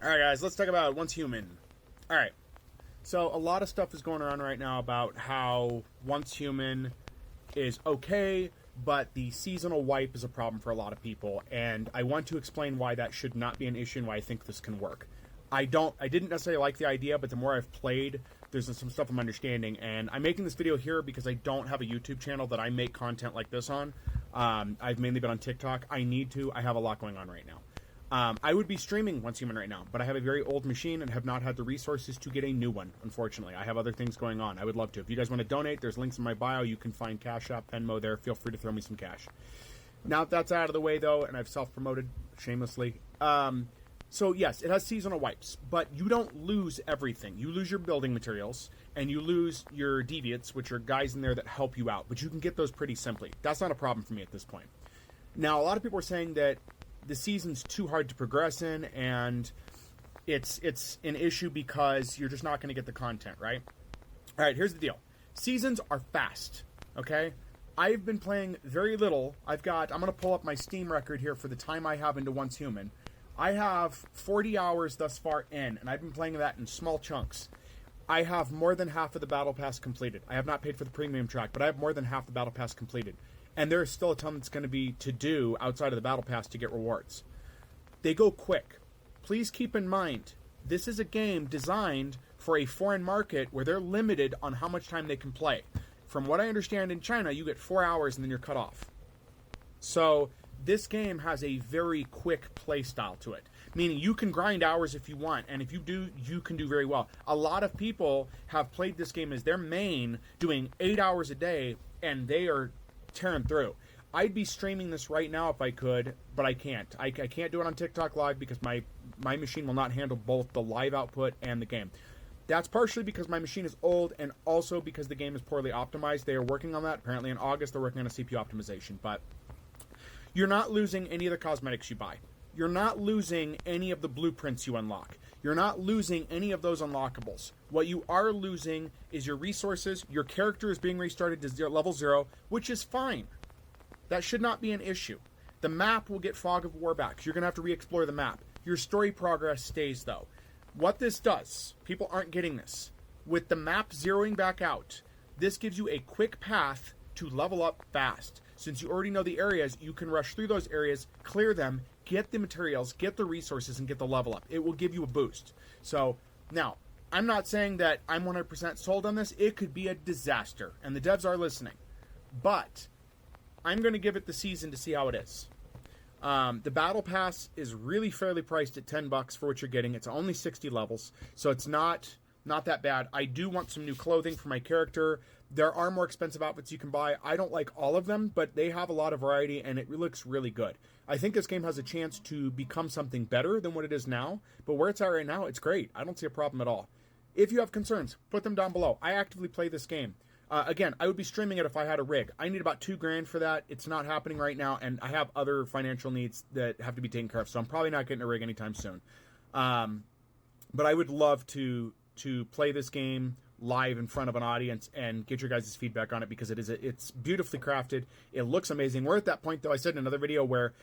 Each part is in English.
Alright guys, let's talk about Once Human. Alright, so a lot of stuff is going around right now about how Once Human is okay, but the seasonal wipe is a problem for a lot of people, and I want to explain why that should not be an issue and why I think this can work. I didn't necessarily like the idea, but the more I've played, there's some stuff I'm understanding, and I'm making this video here because I don't have a YouTube channel that I make content like this on. I've mainly been on TikTok. I have a lot going on right now. I would be streaming Once Human right now, but I have a very old machine and have not had the resources to get a new one, unfortunately. I have other things going on. I would love to. If you guys want to donate, there's links in my bio. You can find Cash App, Venmo there. Feel free to throw me some cash. Now that that's out of the way, though, and I've self-promoted shamelessly, so yes, it has seasonal wipes, but you don't lose everything. You lose your building materials, and you lose your deviates, which are guys in there that help you out, but you can get those pretty simply. That's not a problem for me at this point. Now, a lot of people are saying that the season's too hard to progress in, and it's an issue because you're just not going to get the content, right? All right, here's the deal. Seasons are fast, okay? I've been playing very little. I'm going to pull up my Steam record here for the time I have into Once Human. I have 40 hours thus far in, and I've been playing that in small chunks. I have more than half of the Battle Pass completed. I have not paid for the premium track, but I have more than half the Battle Pass completed. And there's still a ton that's going to be to do outside of the Battle Pass to get rewards. They go quick. Please keep in mind, this is a game designed for a foreign market where they're limited on how much time they can play. From what I understand, in China, you get 4 hours and then you're cut off. So this game has a very quick play style to it, meaning you can grind hours if you want, and if you do, you can do very well. A lot of people have played this game as their main, doing 8 hours a day, and they are tearing through. I'd be streaming this right now if I could, but I can't. I can't do it on TikTok Live because my machine will not handle both the live output and the game. That's partially because my machine is old, and also because the game is poorly optimized. They are working on that. Apparently in August they're working on a CPU optimization, but you're not losing any of the cosmetics you buy. You're not losing any of the blueprints you unlock. You're not losing any of those unlockables. What you are losing is your resources. Your character is being restarted to level 0, which is fine. That should not be an issue. The map will get Fog of War back. You're going to have to re-explore the map. Your story progress stays, though. What this does, people aren't getting this. With the map zeroing back out, this gives you a quick path to level up fast. Since you already know the areas, you can rush through those areas, clear them, get the materials, get the resources, and get the level up. It will give you a boost. So, now, I'm not saying that I'm 100% sold on this. It could be a disaster, and the devs are listening. But I'm going to give it the season to see how it is. The Battle Pass is really fairly priced at $10 for what you're getting. It's only 60 levels, so it's not that bad. I do want some new clothing for my character. There are more expensive outfits you can buy. I don't like all of them, but they have a lot of variety, and it looks really good. I think this game has a chance to become something better than what it is now, but where it's at right now, it's great. I don't see a problem at all. If you have concerns, put them down below. I actively play this game. Again, I would be streaming it if I had a rig. I need about $2,000 for that. It's not happening right now, and I have other financial needs that have to be taken care of, so I'm probably not getting a rig anytime soon. But I would love to play this game live in front of an audience and get your guys' feedback on it, because it's beautifully crafted. It looks amazing. We're at that point, though, I said in another video, where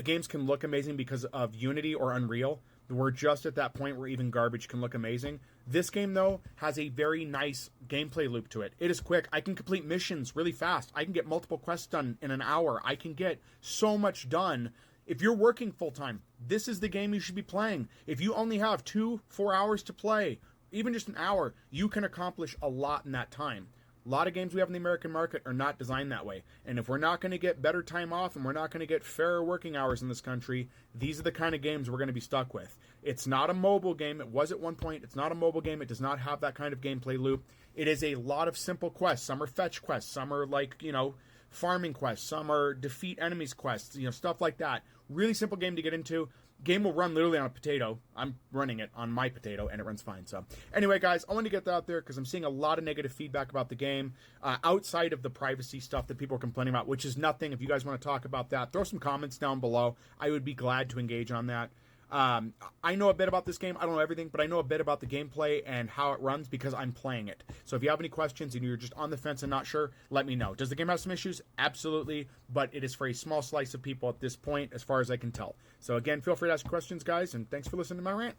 games can look amazing because of Unity or Unreal. We're just at that point where even garbage can look amazing. This game, though, has a very nice gameplay loop to it. It is quick. I can complete missions really fast. I can get multiple quests done in an hour. I can get so much done. If you're working full-time, this is the game you should be playing. If you only have 4 hours to play, even just an hour, you can accomplish a lot in that time. A lot of games we have in the American market are not designed that way. And if we're not going to get better time off and we're not going to get fairer working hours in this country, these are the kind of games we're going to be stuck with. It's not a mobile game. It was at one point. It's not a mobile game. It does not have that kind of gameplay loop. It is a lot of simple quests. Some are fetch quests. Some are like, farming quests. Some are defeat enemies quests. Stuff like that. Really simple game to get into. Game will run literally on a potato. I'm running it on my potato, and it runs fine. So, anyway, guys, I wanted to get that out there because I'm seeing a lot of negative feedback about the game outside of the privacy stuff that people are complaining about, which is nothing. If you guys want to talk about that, throw some comments down below. I would be glad to engage on that. I know a bit about this game. I don't know everything, but I know a bit about the gameplay and how it runs because I'm playing it. So if you have any questions and you're just on the fence and not sure, let me know. Does the game have some issues? Absolutely, but it is for a small slice of people at this point, as far as I can tell. So again, feel free to ask questions, guys, and thanks for listening to my rant.